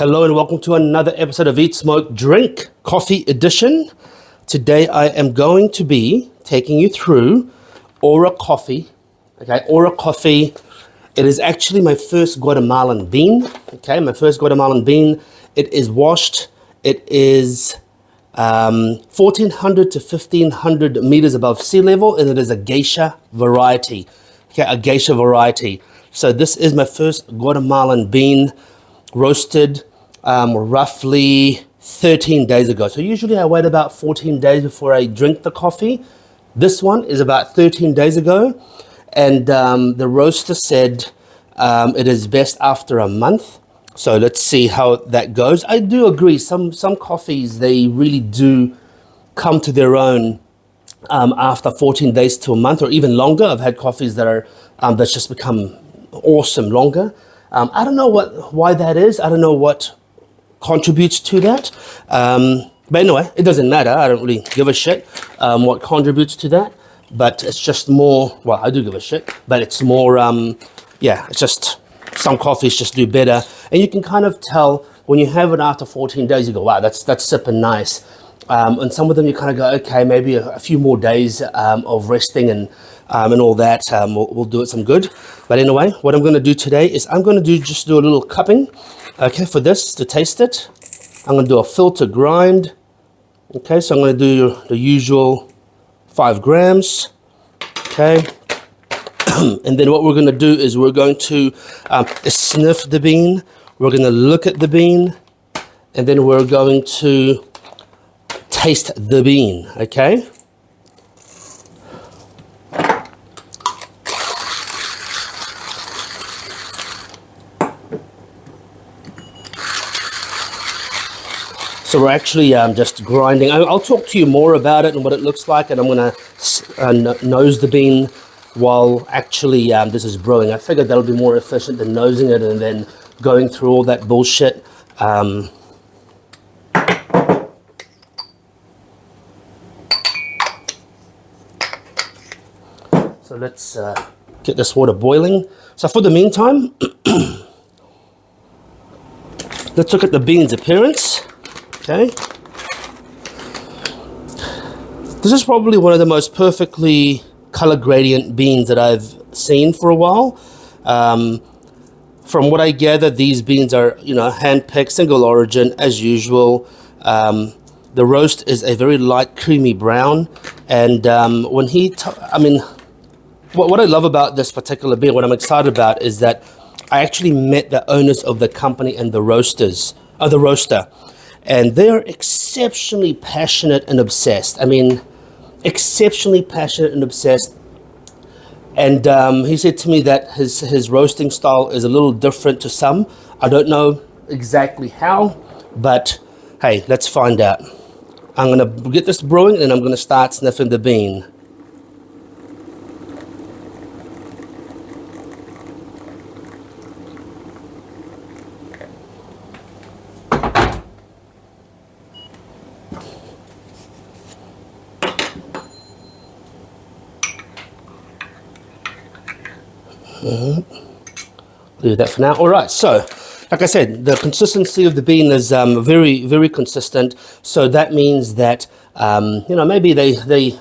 Hello and welcome to another episode of Eat, Smoke, Drink, Coffee Edition. Today I am going to be taking you through Aura Coffee. Okay, Aura Coffee. It is actually my first Guatemalan bean. Okay, my first Guatemalan bean. It is washed. It is 1,400 to 1,500 meters above sea level, and it is a geisha variety. Okay, a geisha variety. So this is my first Guatemalan bean, roasted roughly 13 days ago. So usually I wait about 14 days before I drink the coffee. This one is about 13 days ago, and the roaster said it is best after a month. So let's see how that goes. I do agree, some coffees, they really do come to their own after 14 days to a month or even longer. I've had coffees that are that's just become awesome longer. I don't know why that is. I don't know what contributes to that. But anyway, it doesn't matter. I don't really give a shit what contributes to that. But it's just more, well, I do give a shit, but it's more, yeah, it's just some coffees just do better. And you can kind of tell when you have it after 14 days, you go, wow, that's sipping nice. And some of them you kind of go, okay, maybe a few more days of resting and all that will do it some good. But anyway, what I'm going to do today is I'm going to just do a little cupping, okay, for this to taste it. I'm going to do a filter grind. Okay, so I'm going to do the usual 5 grams. Okay. And then what we're going to do is we're going to sniff the bean. We're going to look at the bean. And then we're going to taste the bean, okay? So we're actually just grinding. I'll talk to you more about it and what it looks like, and I'm going to nose the bean while actually this is brewing. I figured that'll be more efficient than nosing it and then going through all that bullshit. So let's get this water boiling. So for the meantime, let's look at the bean's appearance. Okay. This is probably one of the most perfectly color gradient beans that I've seen for a while. From what I gather, these beans are, hand-picked, single origin as usual. The roast is a very light, creamy brown. And when what I love about this particular bean, what I'm excited about, is that I actually met the owners of the company and the roaster. And they're exceptionally passionate and obsessed. I mean, exceptionally passionate and obsessed. And he said to me that his roasting style is a little different to some. I don't know exactly how, but hey, let's find out. I'm going to get this brewing and I'm going to start sniffing the bean. Leave that for now. All right, so like I said, the consistency of the bean is very, very consistent. So that means that maybe the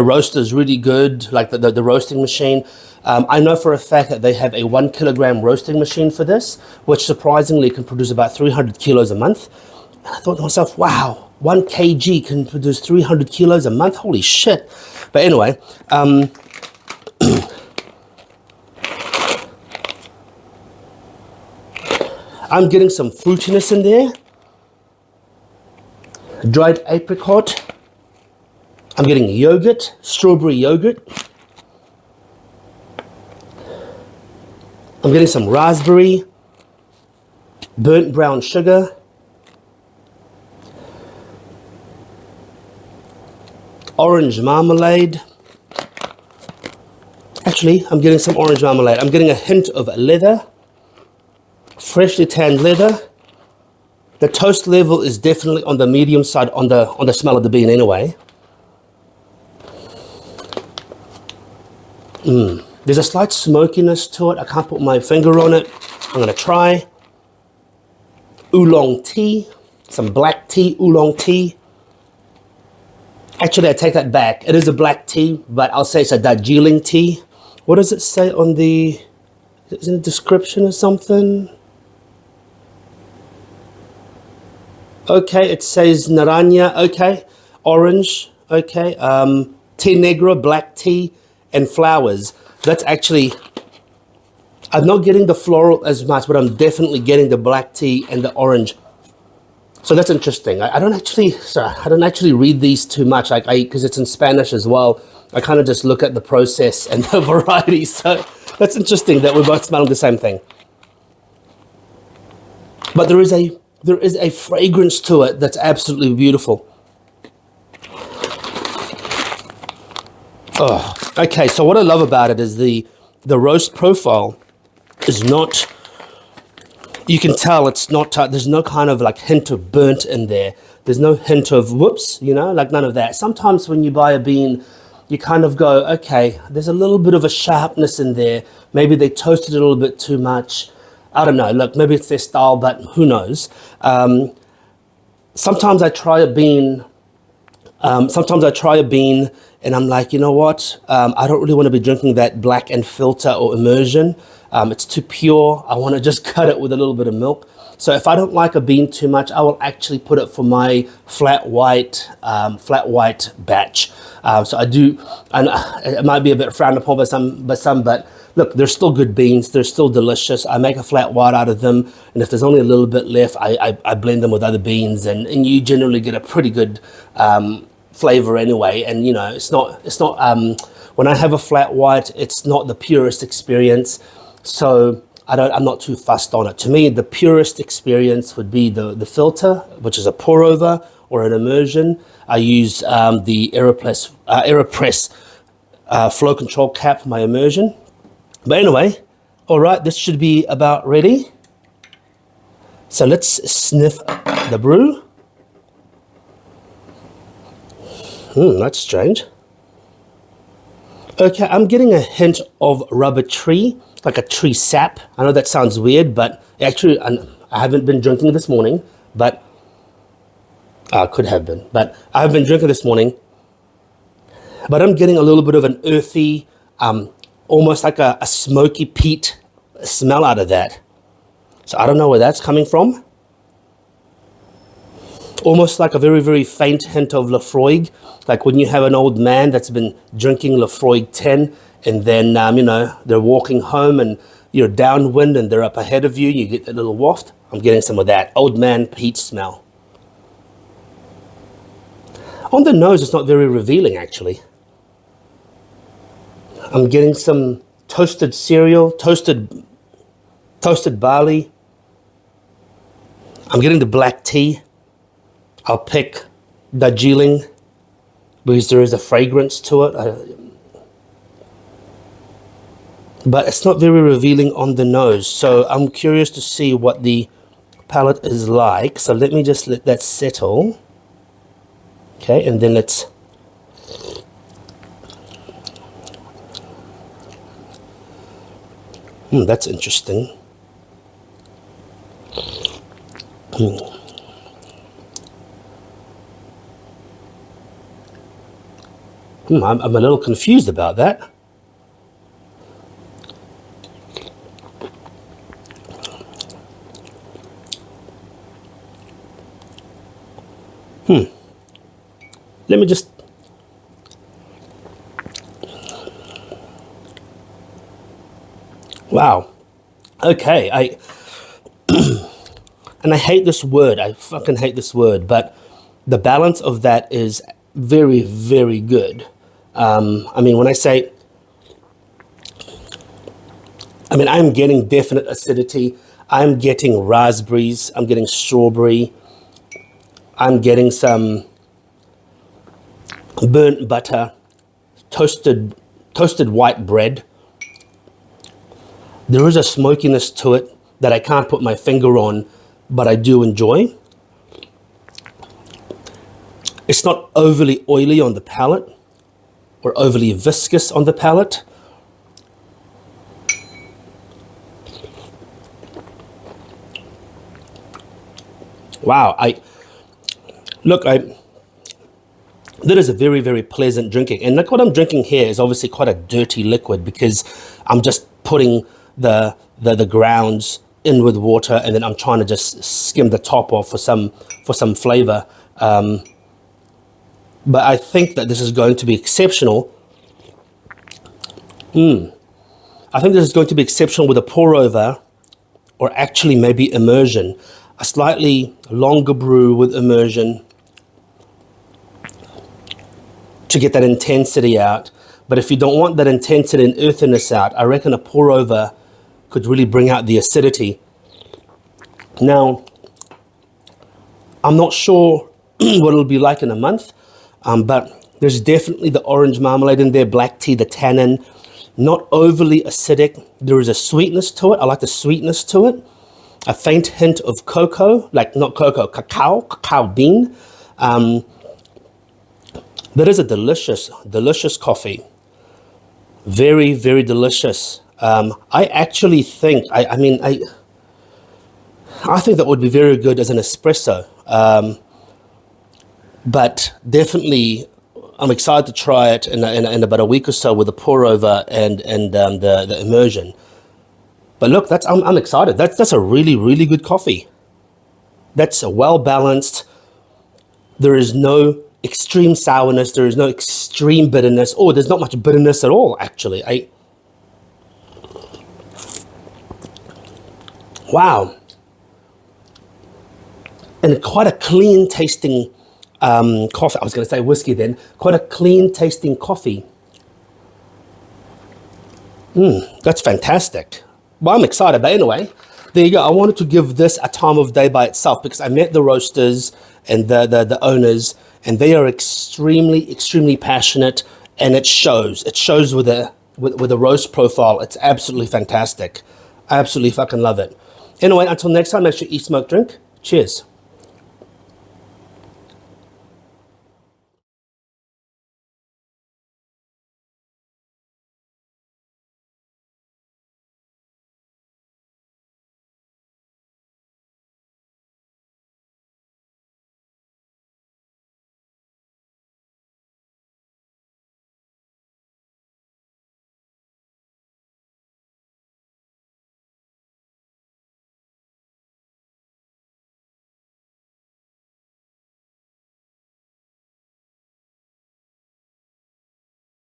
roaster is really good, like the roasting machine. I know for a fact that they have a 1 kilogram roasting machine for this, which surprisingly can produce about 300 kilos a month. And I thought to myself, wow, 1 kg can produce 300 kilos a month. Holy shit! But anyway. I'm getting some fruitiness in there. Dried apricot. I'm getting yogurt, strawberry yogurt. I'm getting some raspberry, burnt brown sugar, orange marmalade. Actually, I'm getting some orange marmalade. I'm getting a hint of leather. Freshly tanned leather. The toast level is definitely on the medium side on the smell of the bean anyway. There's a slight smokiness to it. I can't put my finger on it. I'm going to try. oolong tea, some black tea, oolong tea. Actually, I take that back. It is a black tea, but I'll say it's a Darjeeling tea. What does it say on the, is it a description or something? Okay, it says naranja, okay, orange, okay, tea negro, black tea, and flowers. That's actually, I'm not getting the floral as much, but I'm definitely getting the black tea and the orange. So that's interesting. I don't actually read these too much, like because it's in Spanish as well. I kind of just look at the process and the variety. So that's interesting that we're both smelling the same thing. But there is a fragrance to it that's absolutely beautiful. Oh, okay. So what I love about it is the roast profile is not. You can tell it's not. There's no kind of like hint of burnt in there. There's no hint of whoops. You know, like none of that. Sometimes when you buy a bean, you kind of go, okay, there's a little bit of a sharpness in there. Maybe they toasted it a little bit too much. I don't know. Look, maybe it's their style, but who knows? Sometimes I try a bean. And I'm like, you know what? I don't really want to be drinking that black and filter or immersion. It's too pure. I want to just cut it with a little bit of milk. So if I don't like a bean too much, I will actually put it for my flat white batch. So I do, and it might be a bit frowned upon by some, but look, they're still good beans. They're still delicious. I make a flat white out of them, and if there's only a little bit left, I blend them with other beans, and you generally get a pretty good flavor anyway. And you know, it's not when I have a flat white, it's not the purest experience. So I'm not too fussed on it. To me, the purest experience would be the filter, which is a pour over or an immersion. I use the AeroPress flow control cap for my immersion. But anyway, all right, this should be about ready. So let's sniff the brew. That's strange. Okay, I'm getting a hint of rubber tree, like a tree sap. I know that sounds weird, but actually I haven't been drinking this morning, but I could have been, but I have been drinking this morning. But I'm getting a little bit of an earthy, almost like a smoky peat smell out of that. So I don't know where that's coming from. Almost like a very, very faint hint of Lafroig, like when you have an old man that's been drinking Lafroig 10, and then, you know, they're walking home and you're downwind and they're up ahead of you, you get that little waft. I'm getting some of that old man peat smell. On the nose, it's not very revealing, actually. I'm getting some toasted cereal, toasted barley. I'm getting the black tea. I'll pick Darjeeling because there is a fragrance to it. But it's not very revealing on the nose. So I'm curious to see what the palate is like. So let me just let that settle. Okay, and then let's... that's interesting. I'm a little confused about that. Let me just... Wow. Okay, and I hate this word. I fucking hate this word, but the balance of that is very, very good. I mean, when I say, I'm getting definite acidity. I'm getting raspberries. I'm getting strawberry. I'm getting some burnt butter, toasted white bread. There is a smokiness to it that I can't put my finger on, but I do enjoy. It's not overly oily on the palate or overly viscous on the palate. Wow, that is a very, very pleasant drinking. And like what I'm drinking here is obviously quite a dirty liquid because I'm just putting the grounds in with water, and then I'm trying to just skim the top off for some flavor. But I think that this is going to be exceptional. I think this is going to be exceptional with a pour over, or actually maybe immersion. A slightly longer brew with immersion to get that intensity out. But if you don't want that intensity and earthiness out, I reckon a pour over could really bring out the acidity. Now, I'm not sure what it'll be like in a month, but there's definitely the orange marmalade in there, black tea, the tannin, not overly acidic. There is a sweetness to it. I like the sweetness to it. A faint hint of cocoa, like not cocoa, cacao bean. That is a delicious, delicious coffee. Very, very delicious. I actually think, I think that would be very good as an espresso. But definitely, I'm excited to try it in about a week or so with the pour over and the immersion. But look, I'm excited. That's a really, really good coffee. That's a well balanced. There is no extreme sourness. There is no extreme bitterness. Oh, there's not much bitterness at all, actually. Wow. And quite a clean tasting coffee. I was going to say whiskey then. Quite a clean tasting coffee. That's fantastic. Well, I'm excited. But anyway, there you go. I wanted to give this a time of day by itself because I met the roasters and the owners, and they are extremely, extremely passionate, and it shows. It shows with a roast profile. It's absolutely fantastic. I absolutely fucking love it. Anyway, until next time, make sure you eat, smoke, drink. Cheers.